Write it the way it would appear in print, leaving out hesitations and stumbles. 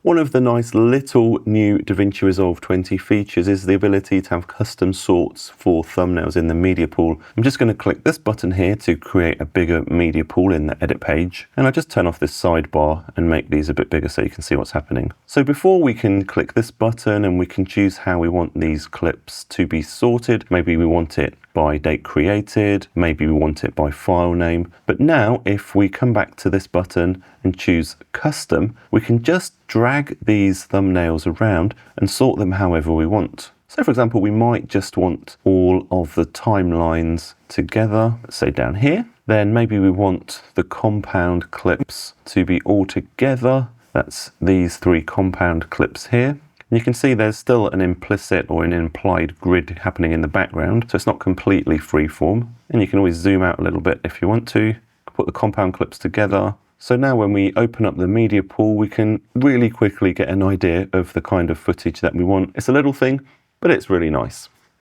One of the nice little new DaVinci Resolve 20 features is the ability to have custom sorts for thumbnails in the media pool. I'm just going to click this button here to create a bigger media pool in the edit page. And I'll just turn off this sidebar and make these a bit bigger so you can see what's happening. So before we can click this button and we can choose how we want these clips to be sorted. Maybe we want it by date created, maybe we want it by file name. But now if we come back to this button and choose custom, we can just drag these thumbnails around and sort them however we want. So for example, we might just want all of the timelines together, let's say down here. Then maybe we want the compound clips to be all together. That's these 3 compound clips here. You can see there's still an implicit or an implied grid happening in the background, so it's not completely freeform. And you can always zoom out a little bit if you want to. Put the compound clips together. So now when we open up the media pool, we can really quickly get an idea of the kind of footage that we want. It's a little thing, but it's really nice.